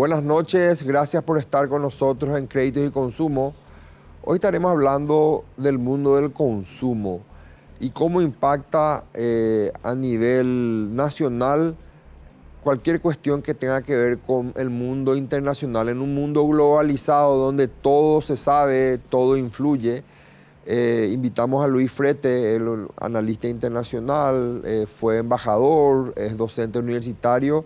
Buenas noches, gracias por estar con nosotros en Créditos y Consumo. Hoy estaremos hablando del mundo del consumo y cómo impacta a nivel nacional cualquier cuestión que tenga que ver con el mundo internacional. En un mundo globalizado donde todo se sabe, todo influye. Invitamos a Luis Frete, el analista internacional, fue embajador, es docente universitario.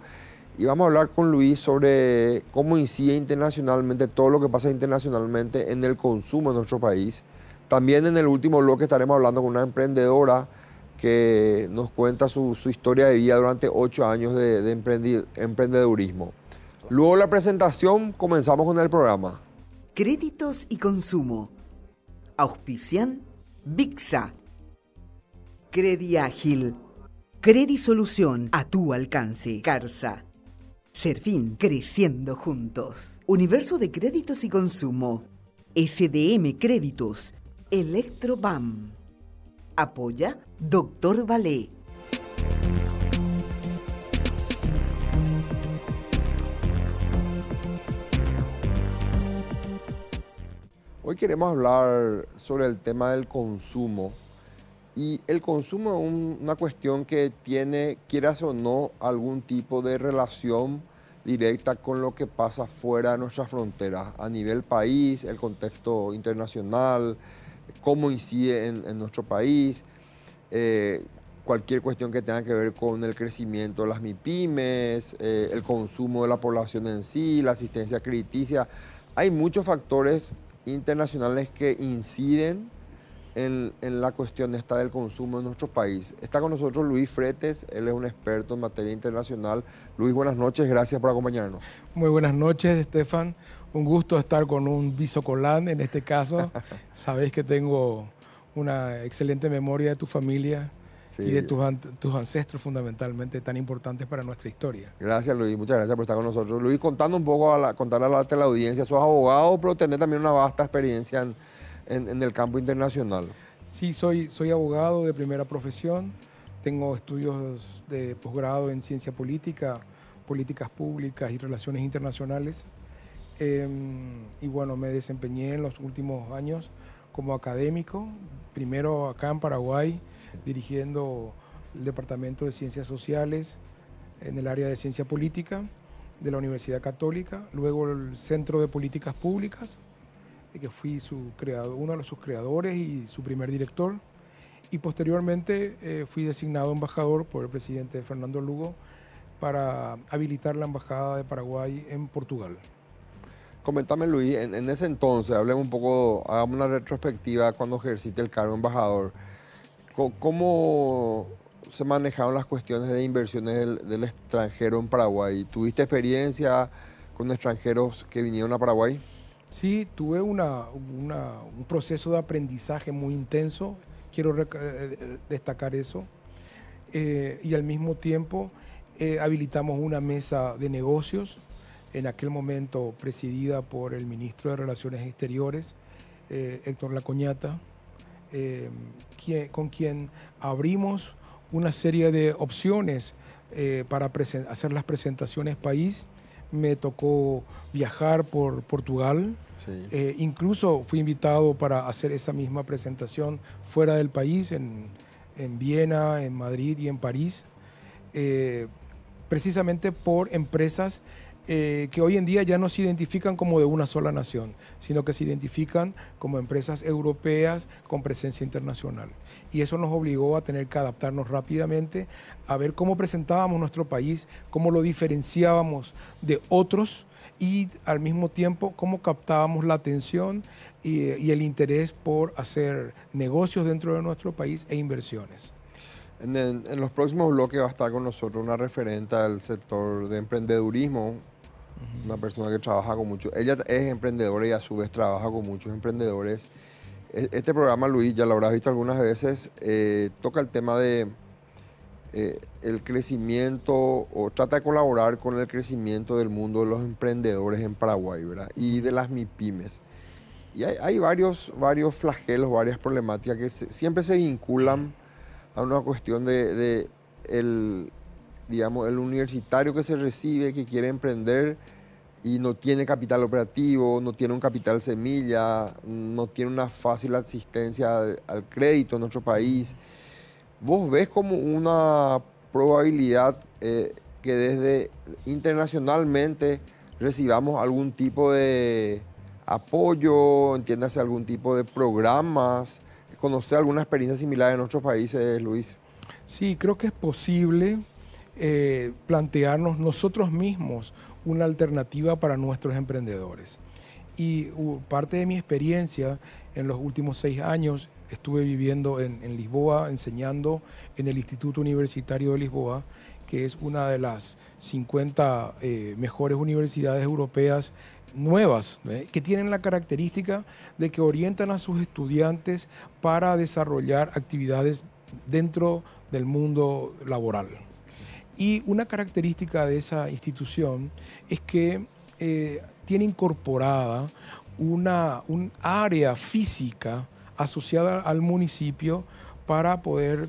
Y vamos a hablar con Luis sobre cómo incide internacionalmente todo lo que pasa internacionalmente en el consumo en nuestro país. También en el último bloque estaremos hablando con una emprendedora que nos cuenta su historia de vida durante 8 años de emprendedurismo. Luego de la presentación, comenzamos con el programa. Créditos y consumo. Auspician Bixa. Crediágil. Credisolución a tu alcance. Carsa. Serfín, creciendo juntos. Universo de créditos y consumo. SDM Créditos. Electrobam. Apoya Dr. Valé. Hoy queremos hablar sobre el tema del consumo. Y el consumo es una cuestión que tiene, quieras o no, algún tipo de relación directa con lo que pasa fuera de nuestras fronteras, a nivel país, el contexto internacional, cómo incide en nuestro país, cualquier cuestión que tenga que ver con el crecimiento de las MIPYMES, el consumo de la población en sí, la asistencia crediticia. Hay muchos factores internacionales que inciden en la cuestión esta del consumo en nuestro país. Está con nosotros Luis Fretes, él es un experto en materia internacional. Luis, buenas noches, gracias por acompañarnos. Muy buenas noches, Estefan. Un gusto estar con un bisocolán en este caso. Sabéis que tengo una excelente memoria de tu familia, sí, y de tus ancestros fundamentalmente tan importantes para nuestra historia. Gracias, Luis, muchas gracias por estar con nosotros. Luis, contando un poco, contarle a la audiencia, sos abogado, pero tenés también una vasta experiencia en el campo internacional. Sí, soy abogado de primera profesión, tengo estudios de posgrado en ciencia política, políticas públicas y relaciones internacionales. Y bueno, me desempeñé en los últimos años como académico, primero acá en Paraguay, dirigiendo el Departamento de Ciencias Sociales en el área de Ciencia Política de la Universidad Católica, luego el Centro de Políticas Públicas, que fui uno de sus creadores y su primer director, y posteriormente fui designado embajador por el presidente Fernando Lugo para habilitar la Embajada de Paraguay en Portugal. Coméntame, Luis, en ese entonces, hablemos un poco, hagamos una retrospectiva cuando ejerciste el cargo de embajador. ¿Cómo se manejaron las cuestiones de inversiones del extranjero en Paraguay? ¿Tuviste experiencia con extranjeros que vinieron a Paraguay? Sí, tuve un proceso de aprendizaje muy intenso, quiero destacar eso, y al mismo tiempo habilitamos una mesa de negocios, en aquel momento presidida por el ministro de Relaciones Exteriores, Héctor Lacoñata, con quien abrimos una serie de opciones para hacer las presentaciones país. Me tocó viajar por Portugal, sí. Incluso fui invitado para hacer esa misma presentación fuera del país, en Viena, en Madrid y en París, precisamente por empresas que hoy en día ya no se identifican como de una sola nación, sino que se identifican como empresas europeas con presencia internacional. Y eso nos obligó a tener que adaptarnos rápidamente, a ver cómo presentábamos nuestro país, cómo lo diferenciábamos de otros y al mismo tiempo cómo captábamos la atención y el interés por hacer negocios dentro de nuestro país e inversiones. En los próximos bloques va a estar con nosotros una referente del sector de emprendedurismo, una persona que trabaja con muchos. Ella es emprendedora y a su vez trabaja con muchos emprendedores. Este programa, Luis, ya lo habrás visto algunas veces, toca el tema de el crecimiento o trata de colaborar con el crecimiento del mundo de los emprendedores en Paraguay, ¿verdad? Y de las MIPYMES. Y hay varios flagelos, varias problemáticas que siempre se vinculan a una cuestión digamos, el universitario que se recibe, que quiere emprender, y no tiene capital operativo, no tiene un capital semilla, no tiene una fácil asistencia al crédito en nuestro país. ¿Vos ves como una probabilidad que desde internacionalmente recibamos algún tipo de apoyo, entiéndase algún tipo de programas? ¿Conocer alguna experiencia similar en otros países, Luis? Sí, creo que es posible plantearnos nosotros mismos una alternativa para nuestros emprendedores. Y parte de mi experiencia en los últimos 6 años estuve viviendo en Lisboa, enseñando en el Instituto Universitario de Lisboa, que es una de las 50 mejores universidades europeas nuevas, que tienen la característica de que orientan a sus estudiantes para desarrollar actividades dentro del mundo laboral. Y una característica de esa institución es que tiene incorporada un área física asociada al municipio para poder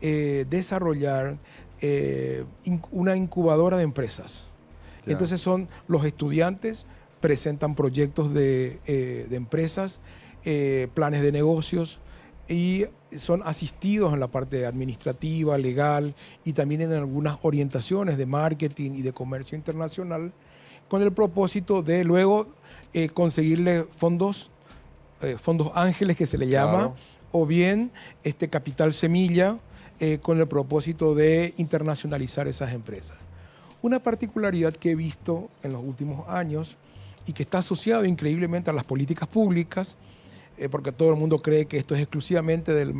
desarrollar una incubadora de empresas. Ya. Entonces son los estudiantes, presentan proyectos de empresas, planes de negocios, y son asistidos en la parte administrativa, legal y también en algunas orientaciones de marketing y de comercio internacional, con el propósito de luego conseguirle fondos ángeles, que se le llama, claro, o bien capital semilla, con el propósito de internacionalizar esas empresas. Una particularidad que he visto en los últimos años y que está asociado increíblemente a las políticas públicas, porque todo el mundo cree que esto es exclusivamente del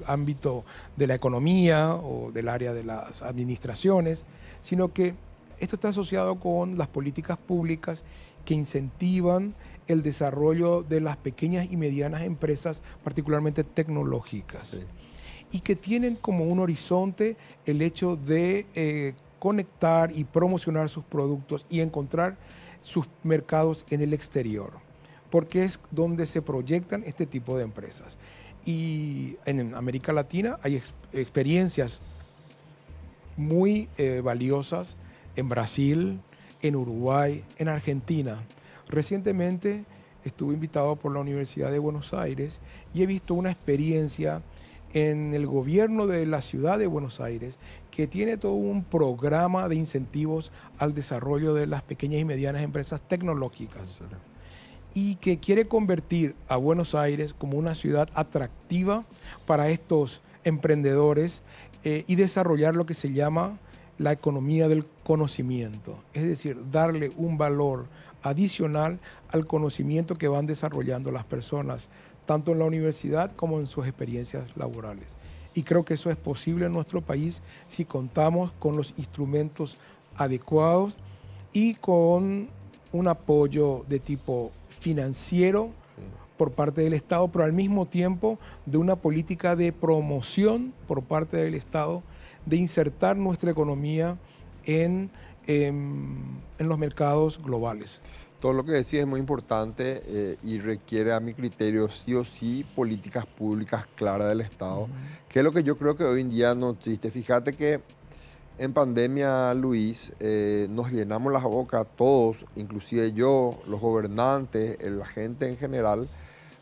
ámbito de la economía o del área de las administraciones, sino que esto está asociado con las políticas públicas que incentivan el desarrollo de las pequeñas y medianas empresas, particularmente tecnológicas, sí, y que tienen como un horizonte el hecho de conectar y promocionar sus productos y encontrar sus mercados en el exterior, porque es donde se proyectan este tipo de empresas. Y en América Latina hay experiencias muy valiosas en Brasil, en Uruguay, en Argentina. Recientemente estuve invitado por la Universidad de Buenos Aires y he visto una experiencia en el gobierno de la ciudad de Buenos Aires que tiene todo un programa de incentivos al desarrollo de las pequeñas y medianas empresas tecnológicas, y que quiere convertir a Buenos Aires como una ciudad atractiva para estos emprendedores y desarrollar lo que se llama la economía del conocimiento, es decir, darle un valor adicional al conocimiento que van desarrollando las personas, tanto en la universidad como en sus experiencias laborales. Y creo que eso es posible en nuestro país si contamos con los instrumentos adecuados y con un apoyo de tipo financiero por parte del Estado, pero al mismo tiempo de una política de promoción por parte del Estado de insertar nuestra economía en los mercados globales. Todo lo que decís es muy importante y requiere, a mi criterio, sí o sí, políticas públicas claras del Estado, que es lo que yo creo que hoy en día no existe. Fíjate que en pandemia, Luis, nos llenamos las bocas todos, inclusive yo, los gobernantes, la gente en general,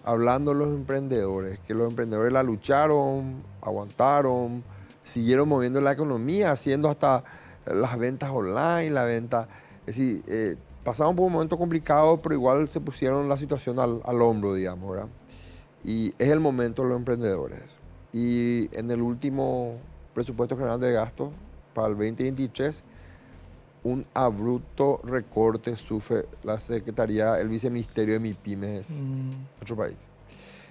hablando de los emprendedores, que los emprendedores la lucharon, aguantaron, siguieron moviendo la economía, haciendo hasta las ventas online, la venta, es decir, pasaron por un momento complicado, pero igual se pusieron la situación al hombro, digamos, ¿verdad? Y es el momento de los emprendedores. Y en el último presupuesto general de gasto para el 2023, un abrupto recorte sufre la Secretaría, el Viceministerio de MIPYMES en nuestro país.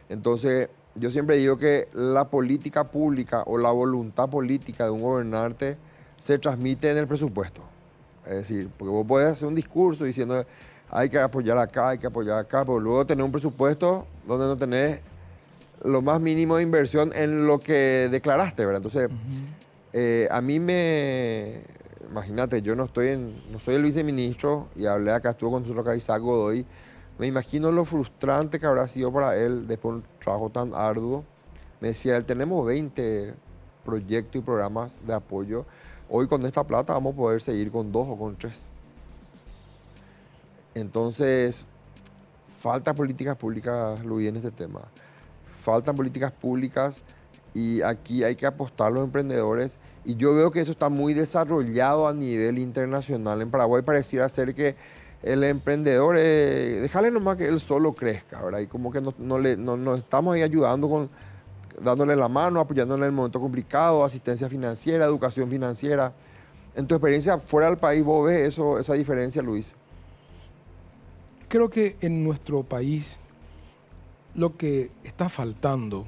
Entonces, yo siempre digo que la política pública o la voluntad política de un gobernante se transmite en el presupuesto. Es decir, porque vos podés hacer un discurso diciendo hay que apoyar acá, pero luego tener un presupuesto donde no tenés lo más mínimo de inversión en lo que declaraste, ¿verdad? Entonces, a mí imagínate, yo no soy el viceministro y hablé acá, estuvo con nosotros acá Isaac Godoy, me imagino lo frustrante que habrá sido para él después de un trabajo tan arduo. Me decía él, tenemos 20 proyectos y programas de apoyo. Hoy con esta plata vamos a poder seguir con 2 o con 3. Entonces, faltan políticas públicas, Luis, en este tema. Faltan políticas públicas y aquí hay que apostar a los emprendedores. Y yo veo que eso está muy desarrollado a nivel internacional. En Paraguay pareciera ser que el emprendedor, déjale nomás que él solo crezca, ¿verdad? Y como que no estamos ahí ayudando, dándole la mano, apoyándole en el momento complicado, asistencia financiera, educación financiera. En tu experiencia fuera del país, ¿vos ves esa diferencia, Luis? Creo que en nuestro país lo que está faltando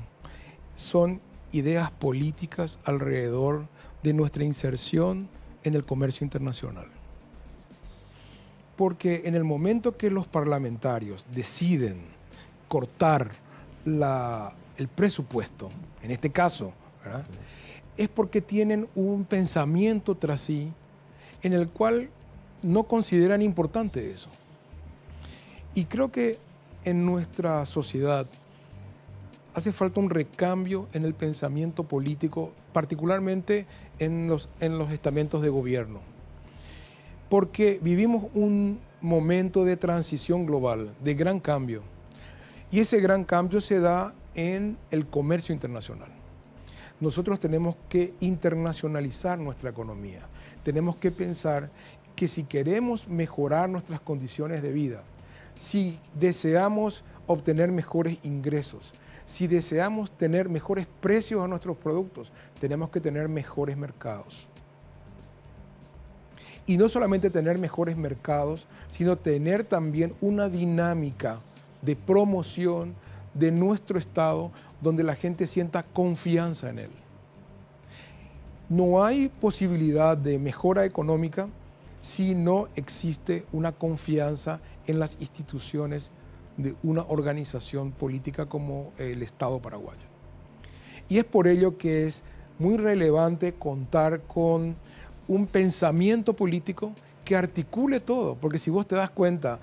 son ideas políticas alrededor de nuestra inserción en el comercio internacional. Porque en el momento que los parlamentarios deciden cortar el presupuesto, en este caso, ¿verdad?, es porque tienen un pensamiento tras sí en el cual no consideran importante eso. Y creo que en nuestra sociedad hace falta un recambio en el pensamiento político, particularmente en los estamentos de gobierno. Porque vivimos un momento de transición global, de gran cambio. Y ese gran cambio se da en el comercio internacional. Nosotros tenemos que internacionalizar nuestra economía. Tenemos que pensar que si queremos mejorar nuestras condiciones de vida, si deseamos obtener mejores ingresos, si deseamos tener mejores precios a nuestros productos, tenemos que tener mejores mercados. Y no solamente tener mejores mercados, sino tener también una dinámica de promoción de nuestro Estado donde la gente sienta confianza en él. No hay posibilidad de mejora económica si no existe una confianza en las instituciones de una organización política como el Estado paraguayo. Y es por ello que es muy relevante contar con un pensamiento político que articule todo, porque si vos te das cuenta,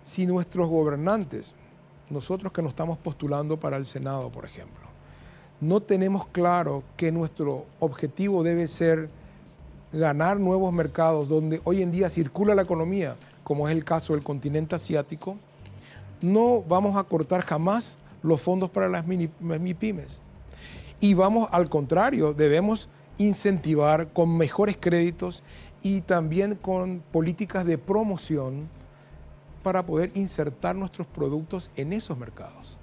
si nuestros gobernantes, nosotros que nos estamos postulando para el Senado, por ejemplo, no tenemos claro que nuestro objetivo debe ser ganar nuevos mercados donde hoy en día circula la economía, como es el caso del continente asiático, no vamos a cortar jamás los fondos para las MIPYMES. Y vamos, al contrario, debemos incentivar con mejores créditos y también con políticas de promoción para poder insertar nuestros productos en esos mercados.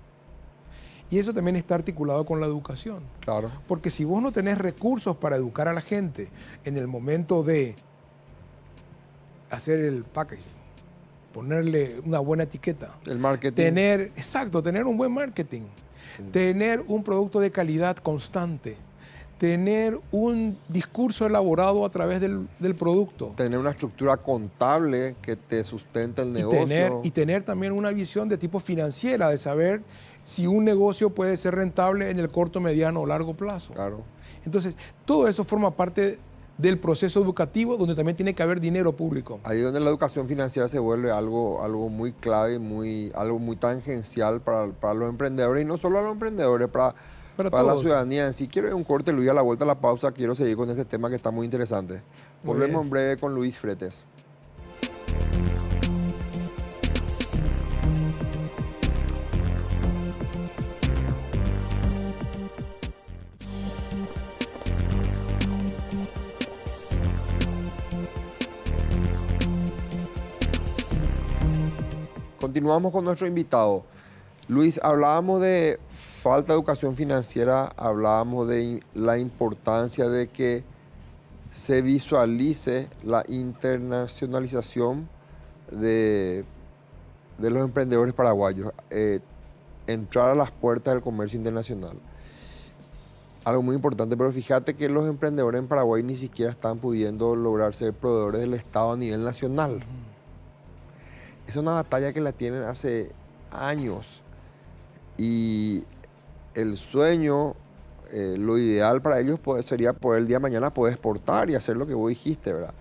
Y eso también está articulado con la educación. Claro. Porque si vos no tenés recursos para educar a la gente en el momento de hacer el packaging, ponerle una buena etiqueta, El marketing. tener un buen marketing, tener un producto de calidad constante, tener un discurso elaborado a través del producto. Tener una estructura contable que te sustente el negocio. Y tener también una visión de tipo financiera, de saber si un negocio puede ser rentable en el corto, mediano o largo plazo. Claro. Entonces, todo eso forma parte del proceso educativo donde también tiene que haber dinero público. Ahí es donde la educación financiera se vuelve algo muy clave, algo muy tangencial para los emprendedores, y no solo a los emprendedores, para la ciudadanía en sí. Quiero ir un corte, Luis, a la vuelta a la pausa. Quiero seguir con este tema que está muy interesante. Volvemos en breve con Luis Fretes. Continuamos con nuestro invitado. Luis, hablábamos de falta de educación financiera, hablábamos de la importancia de que se visualice la internacionalización de los emprendedores paraguayos, entrar a las puertas del comercio internacional. Algo muy importante, pero fíjate que los emprendedores en Paraguay ni siquiera están pudiendo lograr ser proveedores del Estado a nivel nacional. Es una batalla que la tienen hace años y el sueño, lo ideal para ellos sería poder el día de mañana poder exportar y hacer lo que vos dijiste, ¿verdad?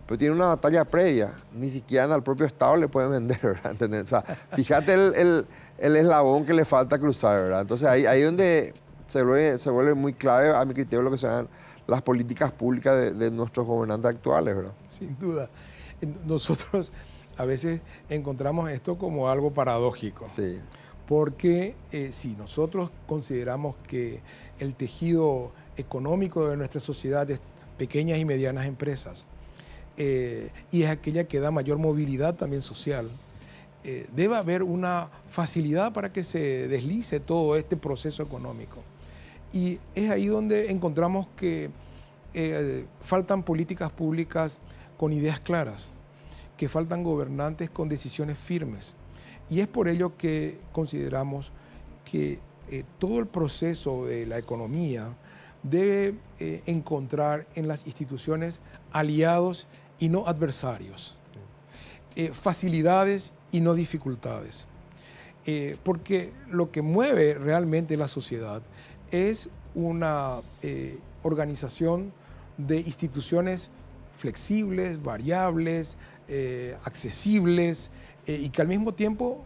Pero tiene una batalla previa, ni siquiera al propio Estado le pueden vender, ¿verdad? ¿Entendés? O sea, fíjate el eslabón que le falta cruzar, ¿verdad? Entonces ahí es donde se vuelve muy clave, a mi criterio, lo que sean las políticas públicas de nuestros gobernantes actuales, ¿verdad? Sin duda. Nosotros A veces encontramos esto como algo paradójico. Sí. Porque si nosotros consideramos que el tejido económico de nuestra sociedad es pequeñas y medianas empresas, y es aquella que da mayor movilidad también social, debe haber una facilidad para que se deslice todo este proceso económico. Y es ahí donde encontramos que faltan políticas públicas con ideas claras, que faltan gobernantes con decisiones firmes. Y es por ello que consideramos que todo el proceso de la economía debe encontrar en las instituciones aliados y no adversarios, facilidades y no dificultades. Porque lo que mueve realmente la sociedad es una organización de instituciones flexibles, variables, accesibles, y que al mismo tiempo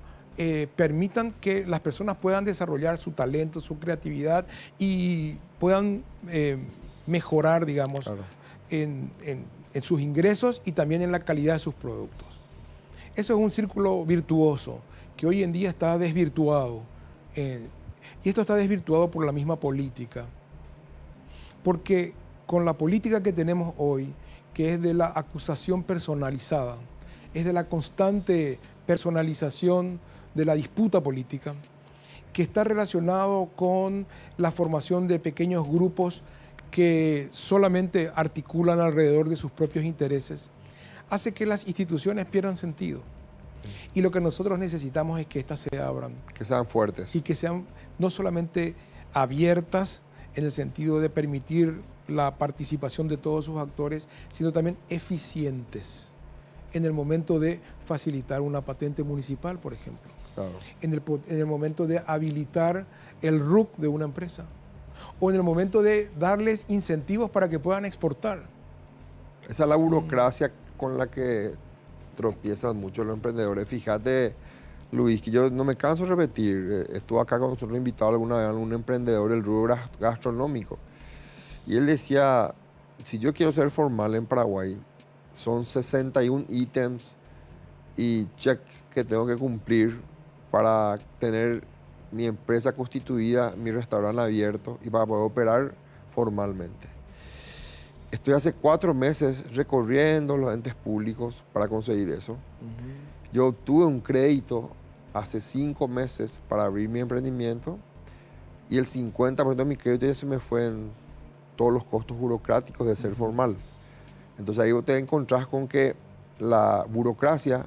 permitan que las personas puedan desarrollar su talento, su creatividad y puedan mejorar, digamos, Claro. en sus ingresos y también en la calidad de sus productos. Eso es un círculo virtuoso que hoy en día está desvirtuado. Y esto está desvirtuado por la misma política. Porque con la política que tenemos hoy, que es de la acusación personalizada, es de la constante personalización de la disputa política, que está relacionado con la formación de pequeños grupos que solamente articulan alrededor de sus propios intereses, hace que las instituciones pierdan sentido. Y lo que nosotros necesitamos es que éstas se abran. Que sean fuertes. Y que sean no solamente abiertas en el sentido de permitir la participación de todos sus actores, sino también eficientes en el momento de facilitar una patente municipal, por ejemplo. Claro. En el momento de habilitar el RUC de una empresa. O en el momento de darles incentivos para que puedan exportar. Esa es la burocracia con la que tropiezan mucho los emprendedores. Fíjate, Luis, que yo no me canso de repetir. Estuve acá con nosotros invitado alguna vez a un emprendedor del rubro gastronómico. Y él decía, si yo quiero ser formal en Paraguay, son 61 ítems y check que tengo que cumplir para tener mi empresa constituida, mi restaurante abierto y para poder operar formalmente. Estoy hace 4 meses recorriendo los entes públicos para conseguir eso. Yo obtuve un crédito hace 5 meses para abrir mi emprendimiento y el 50% de mi crédito ya se me fue en todos los costos burocráticos de ser formal. Entonces ahí te encontrás con que la burocracia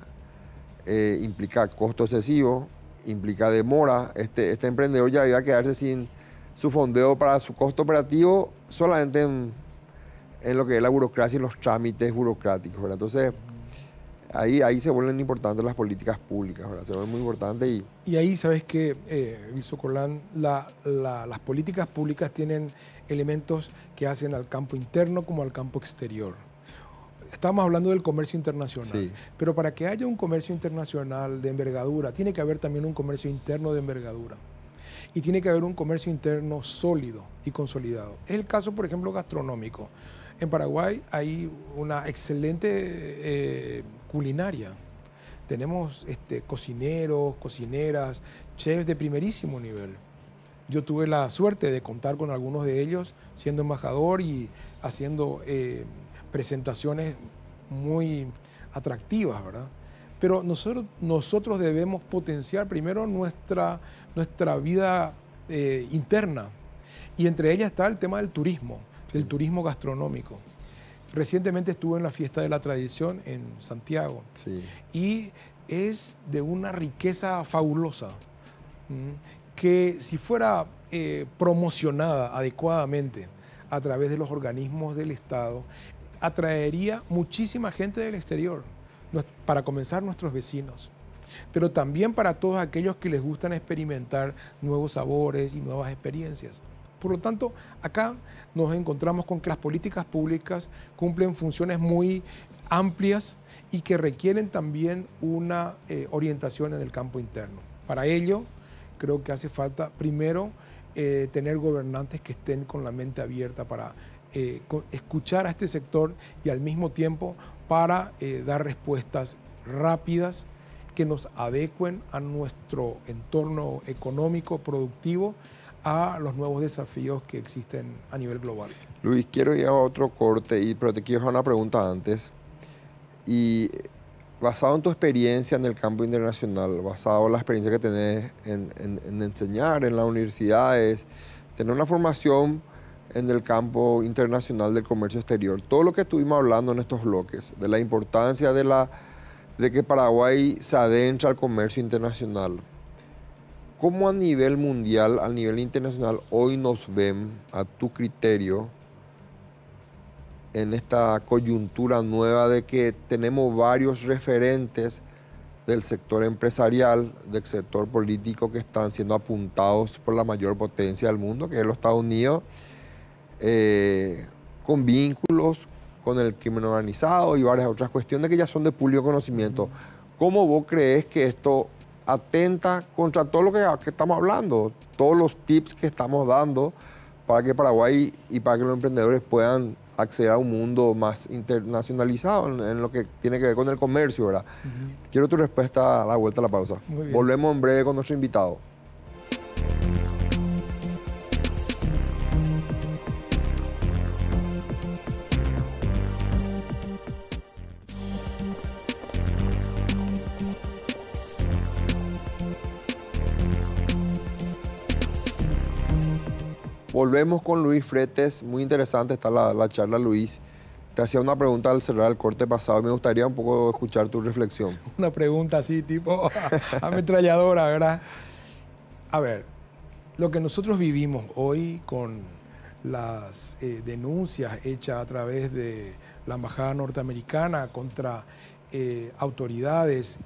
implica costo excesivo, implica demora. Este emprendedor ya iba a quedarse sin su fondeo para su costo operativo solamente en lo que es la burocracia y los trámites burocráticos, ¿verdad? Entonces ahí se vuelven importantes las políticas públicas, ¿verdad? Se vuelven muy importantes. Y ahí, ¿sabes qué, Vilsocolán? Las políticas públicas tienen elementos que hacen al campo interno como al campo exterior. Estamos hablando del comercio internacional, sí, pero para que haya un comercio internacional de envergadura, tiene que haber también un comercio interno de envergadura. Y tiene que haber un comercio interno sólido y consolidado. Es el caso, por ejemplo, gastronómico. En Paraguay hay una excelente culinaria. Tenemos cocineros, cocineras, chefs de primerísimo nivel. Yo tuve la suerte de contar con algunos de ellos siendo embajador y haciendo presentaciones muy atractivas, ¿verdad? Pero nosotros debemos potenciar primero nuestra vida interna. Y entre ellas está el tema del turismo gastronómico. Recientemente estuve en la Fiesta de la Tradición en Santiago. Sí. Y es de una riqueza fabulosa que si fuera promocionada adecuadamente a través de los organismos del Estado, atraería muchísima gente del exterior, para comenzar nuestros vecinos, pero también para todos aquellos que les gustan experimentar nuevos sabores y nuevas experiencias. Por lo tanto, acá nos encontramos con que las políticas públicas cumplen funciones muy amplias y que requieren también una orientación en el campo interno. Para ello, creo que hace falta primero tener gobernantes que estén con la mente abierta para escuchar a este sector y al mismo tiempo para dar respuestas rápidas, que nos adecuen a nuestro entorno económico, productivo, a los nuevos desafíos que existen a nivel global. Luis, quiero ir a otro corte, pero te quiero dejar una pregunta antes. Y basado en tu experiencia en el campo internacional, basado en la experiencia que tenés en enseñar en las universidades, tener una formación en el campo internacional del comercio exterior, todo lo que estuvimos hablando en estos bloques, de la importancia de que Paraguay se adentra al comercio internacional, ¿cómo a nivel mundial, a nivel internacional, hoy nos ven, a tu criterio, en esta coyuntura nueva de que tenemos varios referentes del sector empresarial, del sector político que están siendo apuntados por la mayor potencia del mundo, que es los Estados Unidos, con vínculos con el crimen organizado y varias otras cuestiones que ya son de público conocimiento? ¿Cómo vos crees que esto atenta contra todo lo que estamos hablando, todos los tips que estamos dando para que Paraguay y para que los emprendedores puedan acceder a un mundo más internacionalizado en lo que tiene que ver con el comercio, ¿verdad? Quiero tu respuesta a la vuelta a la pausa. Volvemos en breve con nuestro invitado. Volvemos con Luis Fretes, muy interesante está la charla, Luis. Te hacía una pregunta al cerrar el corte pasado y me gustaría un poco escuchar tu reflexión. Una pregunta así, tipo ametralladora, ¿verdad? A ver, lo que nosotros vivimos hoy con las denuncias hechas a través de la Embajada norteamericana contra autoridades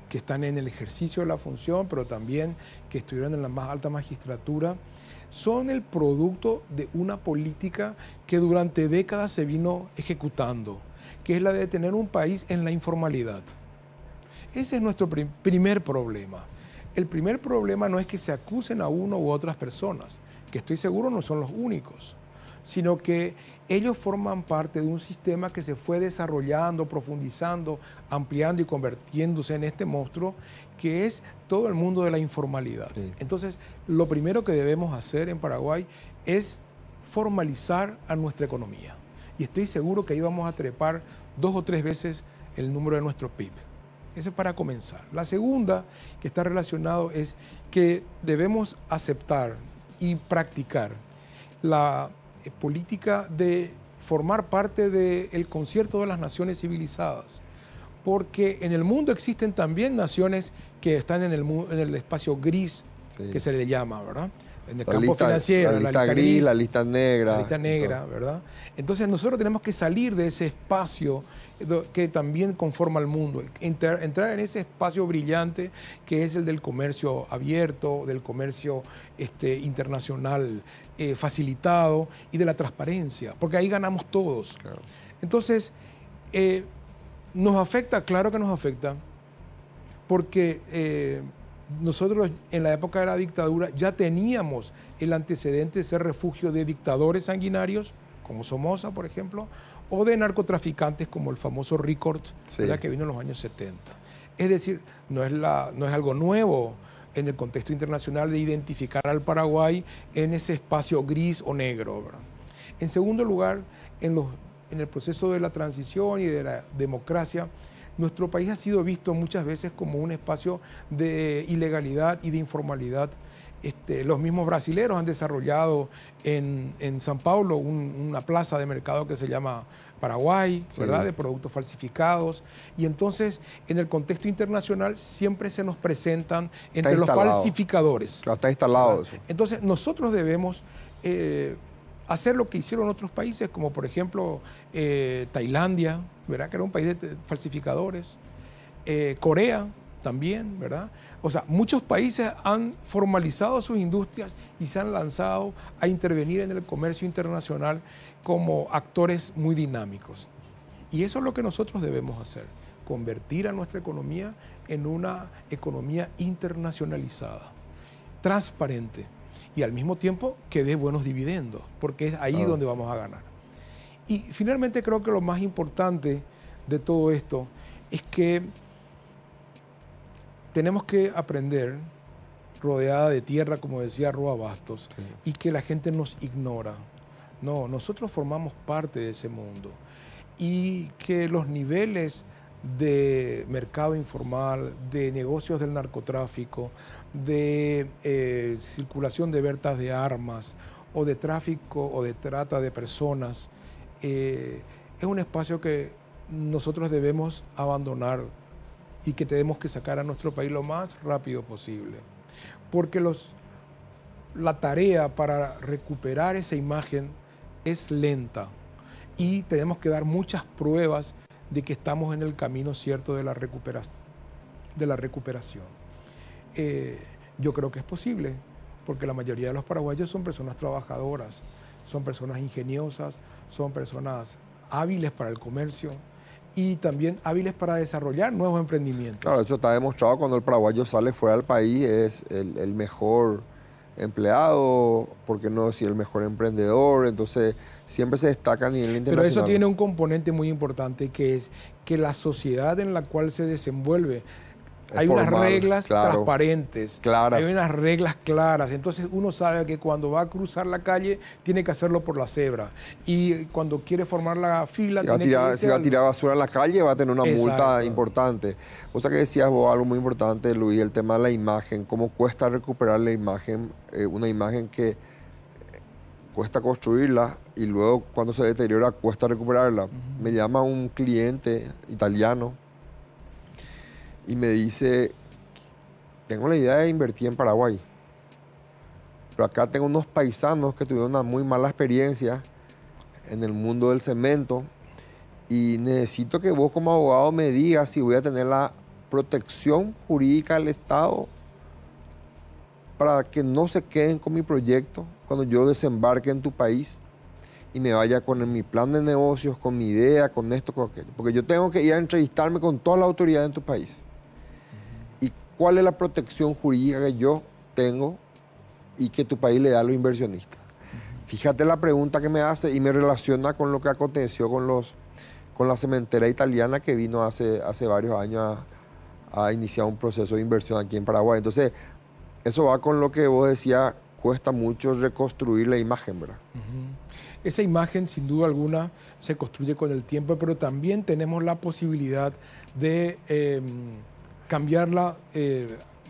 que están en el ejercicio de la función, pero también que estuvieron en la más alta magistratura, son el producto de una política que durante décadas se vino ejecutando, que es la de tener un país en la informalidad. Ese es nuestro primer problema. El primer problema no es que se acusen a uno u otras personas, que estoy seguro no son los únicos, sino que ellos forman parte de un sistema que se fue desarrollando, profundizando, ampliando y convirtiéndose en este monstruo que es todo el mundo de la informalidad. Sí. Entonces, lo primero que debemos hacer en Paraguay es formalizar a nuestra economía. Y estoy seguro que ahí vamos a trepar 2 o 3 veces el número de nuestro PIB. Eso es para comenzar. La segunda, que está relacionado, es que debemos aceptar y practicar la política de formar parte del concierto de las naciones civilizadas. Porque en el mundo existen también naciones que están en el espacio gris, sí, que se le llama, ¿verdad? En el campo financiero, la lista gris, la lista negra. La lista negra, ¿verdad? Entonces nosotros tenemos que salir de ese espacio que también conforma el mundo, entrar en ese espacio brillante que es el del comercio abierto, del comercio internacional facilitado y de la transparencia, porque ahí ganamos todos. Claro. Entonces, ¿nos afecta? Claro que nos afecta, porque nosotros en la época de la dictadura ya teníamos el antecedente de ser refugio de dictadores sanguinarios, como Somoza, por ejemplo, o de narcotraficantes como el famoso Ricord, sí, que vino en los años 70. Es decir, no es algo nuevo en el contexto internacional de identificar al Paraguay en ese espacio gris o negro, ¿verdad? En segundo lugar, en el proceso de la transición y de la democracia, nuestro país ha sido visto muchas veces como un espacio de ilegalidad y de informalidad. Los mismos brasileros han desarrollado en San Paulo una plaza de mercado que se llama Paraguay, ¿verdad? Sí. De productos falsificados. Y entonces, en el contexto internacional, siempre se nos presentan entre los falsificadores. Está instalado eso. Entonces, nosotros debemos hacer lo que hicieron otros países, como por ejemplo Tailandia, ¿verdad? Que era un país de falsificadores. Corea también, ¿verdad? O sea, muchos países han formalizado sus industrias y se han lanzado a intervenir en el comercio internacional como actores muy dinámicos. Y eso es lo que nosotros debemos hacer, convertir a nuestra economía en una economía internacionalizada, transparente y al mismo tiempo que dé buenos dividendos, porque es ahí donde vamos a ganar. Y finalmente creo que lo más importante de todo esto es que tenemos que aprender rodeada de tierra, como decía Roa Bastos, Sí. y que la gente nos ignora. No, nosotros formamos parte de ese mundo. Y que los niveles de mercado informal, de negocios del narcotráfico, de circulación de ventas de armas o de tráfico o de trata de personas, es un espacio que nosotros debemos abandonar y que tenemos que sacar a nuestro país lo más rápido posible. Porque la tarea para recuperar esa imagen es lenta y tenemos que dar muchas pruebas de que estamos en el camino cierto de la recuperación. Yo creo que es posible, porque la mayoría de los paraguayos son personas trabajadoras, son personas ingeniosas, son personas hábiles para el comercio y también hábiles para desarrollar nuevos emprendimientos. Claro, eso está demostrado cuando el paraguayo sale fuera del país, es el mejor empleado, por qué no decir el mejor emprendedor, entonces siempre se destaca a nivel internacional. Pero eso tiene un componente muy importante, que es que la sociedad en la cual se desenvuelve, hay formal, unas reglas claro, transparentes, claras. hay unas reglas claras. Entonces uno sabe que cuando va a cruzar la calle tiene que hacerlo por la cebra. Y cuando quiere formar la fila, si va a tirar basura en la calle va a tener una multa importante. O sea que decías vos algo muy importante, Luis, el tema de la imagen, cómo cuesta recuperar la imagen, una imagen que cuesta construirla y luego cuando se deteriora cuesta recuperarla. Me llama un cliente italiano y me dice, tengo la idea de invertir en Paraguay, pero acá tengo unos paisanos que tuvieron una muy mala experiencia en el mundo del cemento y necesito que vos como abogado me digas si voy a tener la protección jurídica del Estado para que no se queden con mi proyecto cuando yo desembarque en tu país y me vaya con mi plan de negocios, con mi idea, con esto, con aquello. Porque yo tengo que ir a entrevistarme con toda la autoridad en tu país. ¿Y cuál es la protección jurídica que yo tengo y que tu país le da a los inversionistas? Fíjate la pregunta que me hace y me relaciona con lo que aconteció con la cementera italiana que vino hace varios años a iniciar un proceso de inversión aquí en Paraguay. Entonces, eso va con lo que vos decías, cuesta mucho reconstruir la imagen, ¿verdad? Esa imagen, sin duda alguna, se construye con el tiempo, pero también tenemos la posibilidad de cambiarla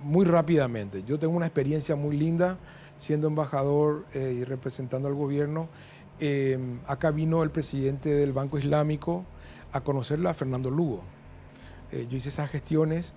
muy rápidamente. Yo tengo una experiencia muy linda siendo embajador y representando al gobierno. Acá vino el presidente del Banco Islámico a conocerla, a Fernando Lugo. Yo hice esas gestiones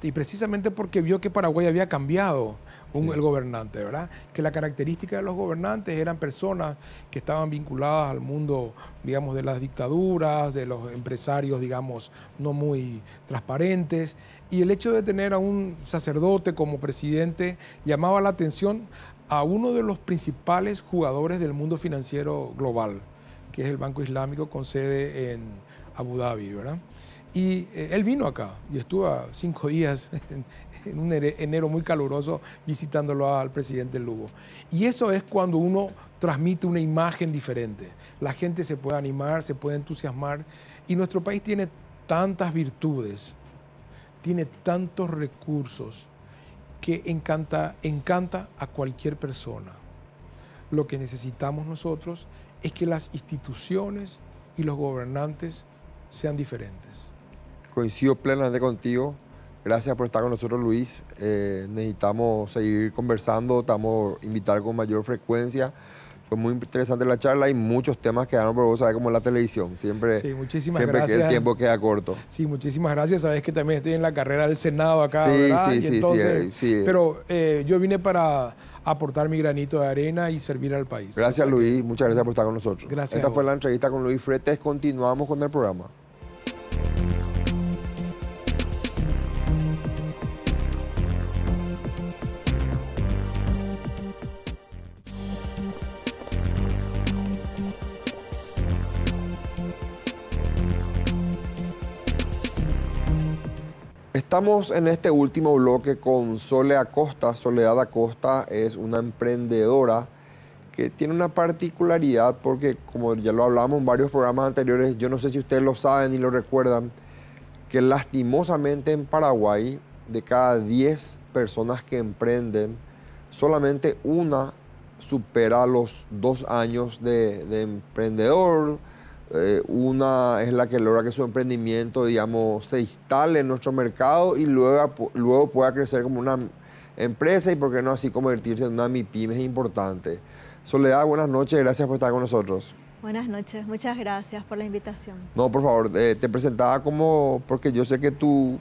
y precisamente porque vio que Paraguay había cambiado el gobernante, ¿verdad? Que la característica de los gobernantes eran personas que estaban vinculadas al mundo, digamos, de las dictaduras, de los empresarios, digamos, no muy transparentes. Y el hecho de tener a un sacerdote como presidente llamaba la atención a uno de los principales jugadores del mundo financiero global, que es el Banco Islámico con sede en Abu Dhabi, ¿verdad? Y él vino acá y estuvo 5 días en un enero muy caluroso visitándolo al presidente Lugo. Y eso es cuando uno transmite una imagen diferente. La gente se puede animar, se puede entusiasmar y nuestro país tiene tantas virtudes, tiene tantos recursos que encanta a cualquier persona. Lo que necesitamos nosotros es que las instituciones y los gobernantes sean diferentes. Coincido plenamente contigo. Gracias por estar con nosotros, Luis. Necesitamos seguir conversando, te vamos a invitar con mayor frecuencia. Fue muy interesante la charla y muchos temas quedaron, pero vos sabés cómo es la televisión. Siempre, sí, muchísimas siempre gracias. Que el tiempo queda corto. Sí, muchísimas gracias. Sabes que también estoy en la carrera del Senado acá, sí, ¿verdad? Sí, y sí, entonces, sí. Pero yo vine para aportar mi granito de arena y servir al país. Gracias, Luis. Muchas gracias por estar con nosotros. Gracias. Esta fue la entrevista con Luis Fretes. Continuamos con el programa. Estamos en este último bloque con Soledad Acosta. Soledad Acosta es una emprendedora que tiene una particularidad porque, como ya lo hablamos en varios programas anteriores, yo no sé si ustedes lo saben y lo recuerdan, que lastimosamente en Paraguay de cada 10 personas que emprenden, solamente una supera los 2 años de emprendedor. Una es la que logra que su emprendimiento, digamos, se instale en nuestro mercado y luego pueda crecer como una empresa y, por qué no, así convertirse en una MIPYME importante. Soledad, buenas noches, gracias por estar con nosotros. Buenas noches, muchas gracias por la invitación. No, por favor, te presentaba porque yo sé que tu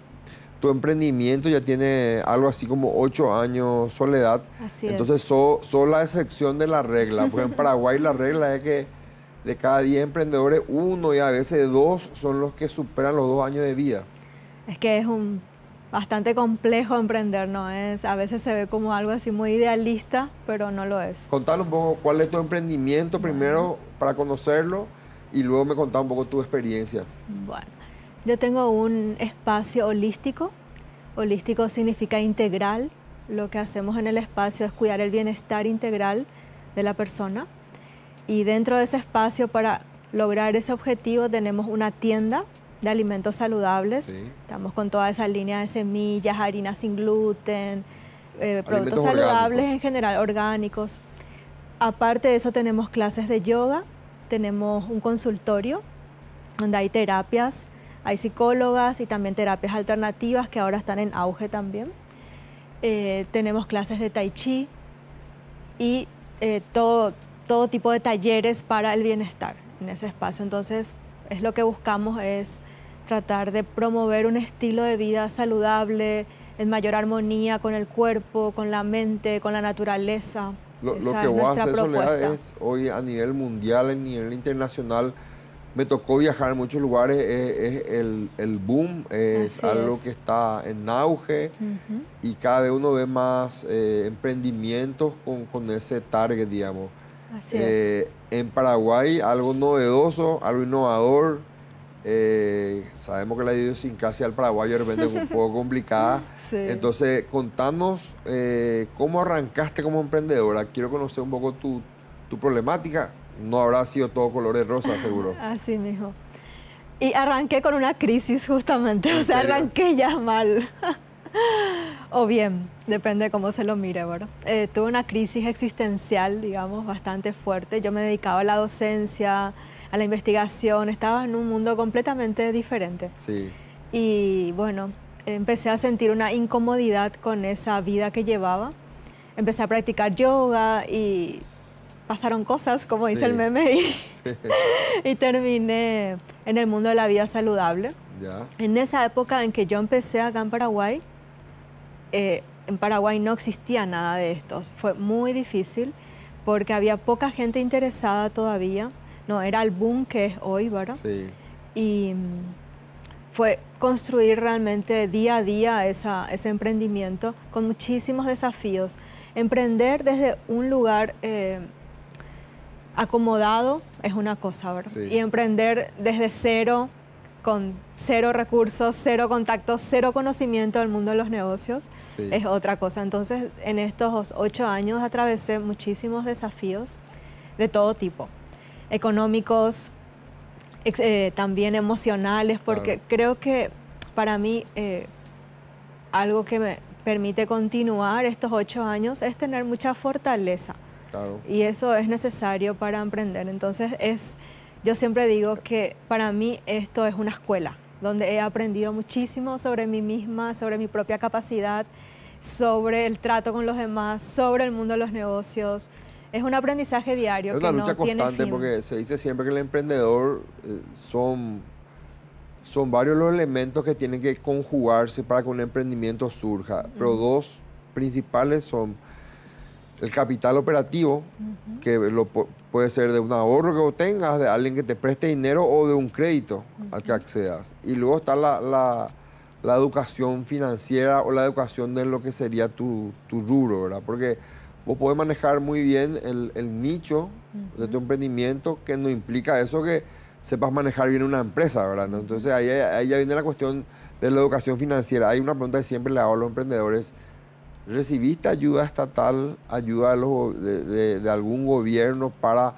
emprendimiento ya tiene algo así como 8 años, Soledad. Así Entonces, sos la excepción de la regla, porque en Paraguay la regla es que de cada 10 emprendedores, 1 y a veces 2 son los que superan los 2 años de vida. Es que es bastante complejo emprender, ¿no? A veces se ve como algo así muy idealista, pero no lo es. Contanos un poco cuál es tu emprendimiento primero para conocerlo y luego me contás un poco tu experiencia. Bueno, yo tengo un espacio holístico. Holístico significa integral. Lo que hacemos en el espacio es cuidar el bienestar integral de la persona. Y dentro de ese espacio, para lograr ese objetivo, tenemos una tienda de alimentos saludables. Sí. Estamos con toda esa línea de semillas, harinas sin gluten, productos saludables orgánicos. En general, orgánicos. Aparte de eso, tenemos clases de yoga, tenemos un consultorio donde hay terapias, hay psicólogas y también terapias alternativas que ahora están en auge también. Tenemos clases de tai chi y todo tipo de talleres para el bienestar en ese espacio. Entonces, es lo que buscamos, es tratar de promover un estilo de vida saludable, en mayor armonía con el cuerpo, con la mente, con la naturaleza. Lo que vos haces, Soledad, es hoy a nivel mundial, a nivel internacional. Me tocó viajar en muchos lugares, es el boom, es algo que está en auge y cada vez uno ve más emprendimientos con ese target, digamos. Así es. En Paraguay, algo novedoso, algo innovador. Sabemos que la idiosincrasia del paraguayo de repente es un poco complicada. Sí. Entonces, contanos cómo arrancaste como emprendedora. Quiero conocer un poco tu problemática. No habrá sido todo color de rosa, seguro. Así mismo. Y arranqué con una crisis justamente, o sea, arranqué ya mal. O bien, depende de cómo se lo mire, ¿verdad? Tuve una crisis existencial, digamos, bastante fuerte. Yo me dedicaba a la docencia, a la investigación, estaba en un mundo completamente diferente. Sí. Y bueno, empecé a sentir una incomodidad con esa vida que llevaba. Empecé a practicar yoga y pasaron cosas, como dice el meme, y terminé en el mundo de la vida saludable. Ya. En esa época en que yo empecé acá en Paraguay no existía nada de esto. Fue muy difícil porque había poca gente interesada todavía. No era el boom que es hoy, ¿verdad? Sí. Y fue construir realmente día a día ese emprendimiento con muchísimos desafíos. Emprender desde un lugar acomodado es una cosa, ¿verdad? Sí. Y emprender desde cero, con 0 recursos, 0 contactos, 0 conocimiento del mundo de los negocios, es otra cosa. Entonces, en estos 8 años atravesé muchísimos desafíos de todo tipo, económicos, también emocionales, porque creo que para mí algo que me permite continuar estos 8 años es tener mucha fortaleza. Claro. Y eso es necesario para emprender. Entonces, yo siempre digo que para mí esto es una escuela, donde he aprendido muchísimo sobre mí misma, sobre mi propia capacidad, sobre el trato con los demás, sobre el mundo de los negocios. Es un aprendizaje diario que no tiene fin. Es una lucha constante porque se dice siempre que el emprendedor son varios los elementos que tienen que conjugarse para que un emprendimiento surja. Pero 2 principales son el capital operativo, que puede ser de un ahorro que vos tengas, de alguien que te preste dinero o de un crédito al que accedas. Y luego está la educación financiera o la educación de lo que sería tu rubro, ¿verdad? Porque vos podés manejar muy bien el nicho de tu emprendimiento, que no implica eso que sepas manejar bien una empresa, ¿verdad? ¿No? Entonces ahí ya viene la cuestión de la educación financiera. Hay una pregunta que siempre le hago a los emprendedores. ¿Recibiste ayuda estatal, ayuda de algún gobierno para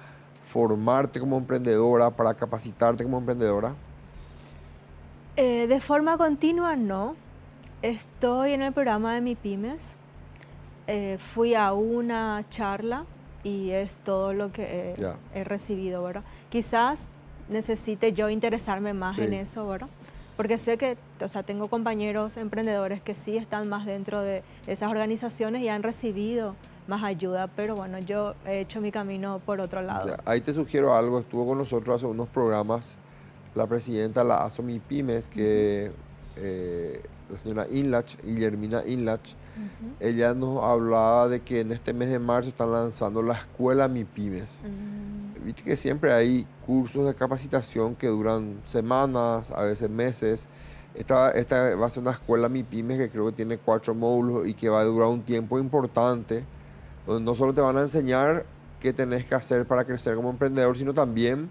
formarte como emprendedora, para capacitarte como emprendedora? De forma continua no. Estoy en el programa de MIPYMES. Fui a una charla y es todo lo que he recibido, ¿verdad? Quizás necesite yo interesarme más en eso, ¿verdad? Porque sé que, o sea, tengo compañeros emprendedores que sí están más dentro de esas organizaciones y han recibido más ayuda, pero bueno, yo he hecho mi camino por otro lado. Ahí te sugiero algo, estuvo con nosotros hace unos programas la presidenta de la ASOMIPYMES, que la señora Inlach, Guillermina Inlach, ella nos hablaba de que en este mes de marzo están lanzando la escuela MIPYMES. Viste que siempre hay cursos de capacitación que duran semanas, a veces meses. Esta va a ser una escuela MIPYMES que creo que tiene 4 módulos y que va a durar un tiempo importante, donde no solo te van a enseñar qué tenés que hacer para crecer como emprendedor, sino también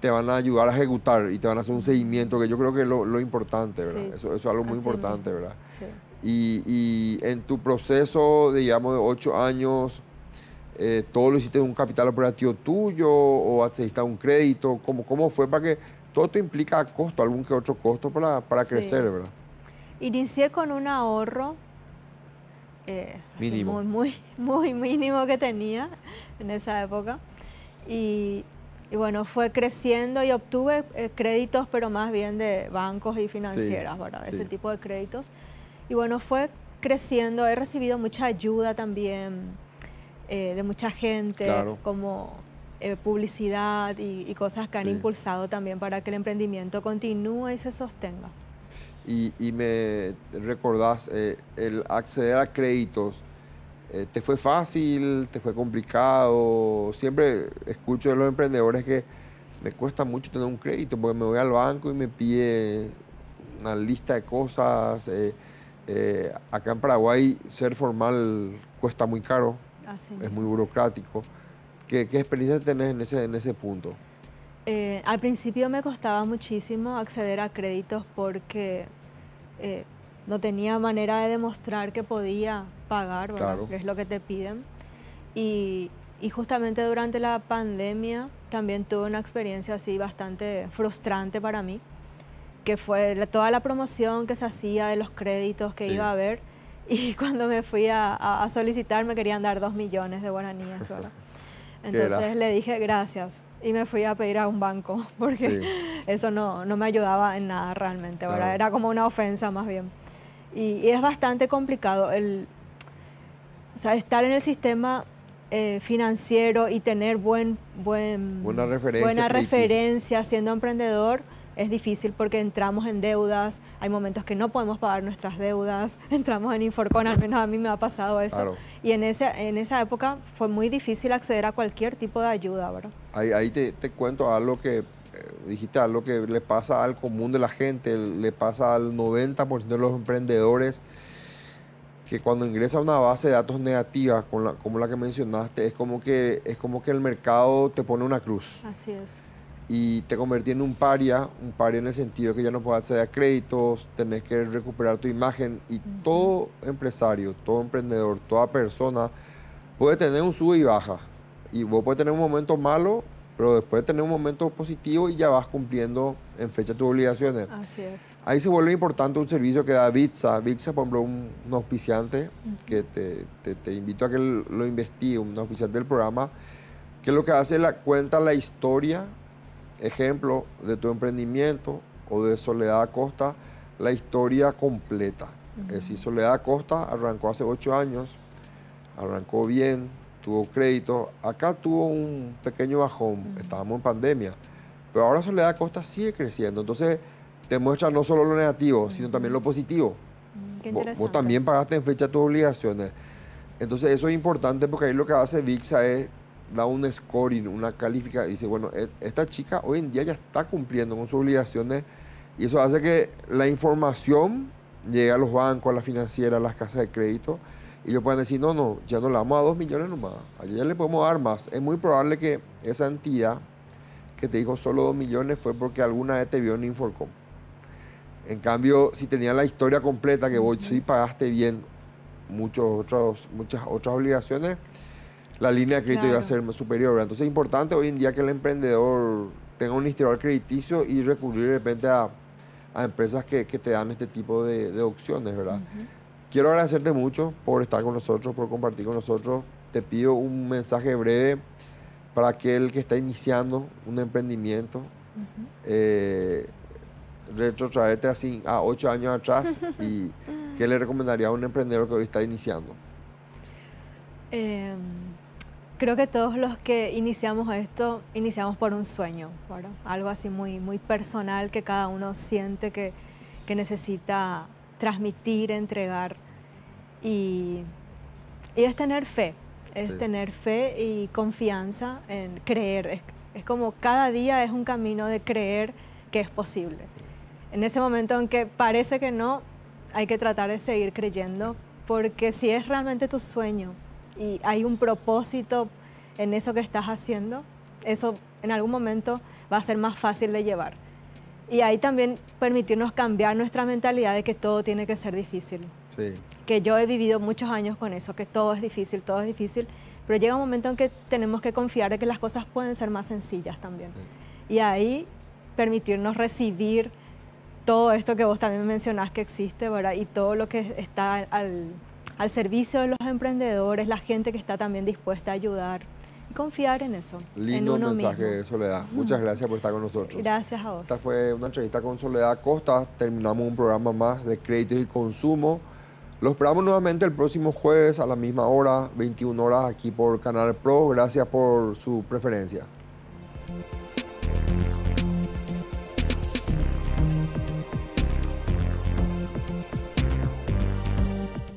te van a ayudar a ejecutar y te van a hacer un seguimiento, que yo creo que es lo importante, ¿verdad? Sí. Eso es algo muy importante, ¿verdad? Sí. Y en tu proceso, digamos, de 8 años, ¿todo lo hiciste de un capital operativo tuyo o accediste a un crédito? ¿Cómo fue? Para que todo esto implica costo, algún que otro costo para crecer, ¿verdad? Inicié con un ahorro mínimo. Muy mínimo que tenía en esa época. Y bueno, fue creciendo y obtuve créditos, pero más bien de bancos y financieras, ¿verdad? Ese tipo de créditos. Y bueno, fue creciendo. He recibido mucha ayuda también de mucha gente, como publicidad y cosas que han impulsado también para que el emprendimiento continúe y se sostenga. Y me recordás, el acceder a créditos, ¿te fue fácil? ¿Te fue complicado? Siempre escucho de los emprendedores que me cuesta mucho tener un crédito porque me voy al banco y me pide una lista de cosas. Acá en Paraguay ser formal cuesta muy caro, es muy burocrático. ¿Qué experiencia tenés en ese punto? Al principio me costaba muchísimo acceder a créditos porque no tenía manera de demostrar que podía pagar, ¿verdad? Que es lo que te piden. Y justamente durante la pandemia también tuve una experiencia así bastante frustrante para mí, que fue toda la promoción que se hacía de los créditos que iba a haber, y cuando me fui a solicitar me querían dar 2 millones de guaraníes, ¿verdad? Entonces le dije gracias y me fui a pedir a un banco porque eso no me ayudaba en nada realmente, ¿verdad? Era como una ofensa más bien. Y es bastante complicado o sea, estar en el sistema financiero y tener buena referencia siendo emprendedor. Es difícil porque entramos en deudas, hay momentos que no podemos pagar nuestras deudas, entramos en Inforcon, al menos a mí me ha pasado eso. Y en esa época fue muy difícil acceder a cualquier tipo de ayuda, ¿verdad? Ahí te cuento algo que dijiste, algo que le pasa al común de la gente, le pasa al 90% de los emprendedores, que cuando ingresa a una base de datos negativa como la que mencionaste, es como que el mercado te pone una cruz. Así es. Y te convertí en un paria en el sentido de que ya no puedes acceder a créditos, tenés que recuperar tu imagen, y todo empresario, todo emprendedor, toda persona puede tener un sube y baja. Y vos puedes tener un momento malo, pero después tener un momento positivo y ya vas cumpliendo en fecha tus obligaciones. Así es. Ahí se vuelve importante un servicio que da Vitsa. Vitsa, por ejemplo, un auspiciante que te invito a que lo investigue, un auspiciante del programa, que lo que hace es cuenta la historia, ejemplo, de tu emprendimiento o de Soledad Acosta, la historia completa. Es decir, Soledad Acosta arrancó hace 8 años, arrancó bien, tuvo crédito. Acá tuvo un pequeño bajón, estábamos en pandemia, pero ahora Soledad Acosta sigue creciendo. Entonces, te muestra no solo lo negativo, sino también lo positivo. Vos también pagaste en fecha tus obligaciones. Entonces, eso es importante porque ahí lo que hace VIXA es da un scoring, una calificación. Dice, bueno, esta chica hoy en día ya está cumpliendo con sus obligaciones, y eso hace que la información llegue a los bancos, a las financieras, a las casas de crédito, y ellos puedan decir, no, ya no le damos a 2 millones nomás, allá ya le podemos dar más. Es muy probable que esa entidad que te dijo solo 2 millones fue porque alguna vez te vio en Inforcom. En cambio, si tenía la historia completa, que vos sí pagaste bien muchas otras obligaciones, la línea de crédito iba a ser superior, ¿verdad? Entonces es importante hoy en día que el emprendedor tenga un historial crediticio y recurrir de repente a a empresas que te dan este tipo de opciones, ¿verdad? Quiero agradecerte mucho por estar con nosotros, por compartir con nosotros. Te pido un mensaje breve para aquel que está iniciando un emprendimiento. Retrotraerte así a 8 años atrás y ¿qué le recomendaría a un emprendedor que hoy está iniciando? Creo que todos los que iniciamos esto, iniciamos por un sueño, ¿verdad? Algo así muy, muy personal que cada uno siente que necesita transmitir, entregar. Y es tener fe, tener fe y confianza en creer. Es como cada día es un camino de creer que es posible. En ese momento en que parece que no, hay que tratar de seguir creyendo, porque si es realmente tu sueño y hay un propósito en eso que estás haciendo, eso en algún momento va a ser más fácil de llevar. Y ahí también permitirnos cambiar nuestra mentalidad de que todo tiene que ser difícil. Sí. Que yo he vivido muchos años con eso, que todo es difícil, pero llega un momento en que tenemos que confiar de que las cosas pueden ser más sencillas también. Sí. Y ahí permitirnos recibir todo esto que vos también mencionás que existe, ¿verdad? Y todo lo que está al servicio de los emprendedores, la gente que está también dispuesta a ayudar. Y confiar en eso. Lindo en uno mensaje, mismo. Soledad. Muchas gracias por estar con nosotros. Gracias a vos. Esta fue una entrevista con Soledad Costa. Terminamos un programa más de créditos y consumo. Los esperamos nuevamente el próximo jueves a la misma hora, 21 horas, aquí por Canal Pro. Gracias por su preferencia.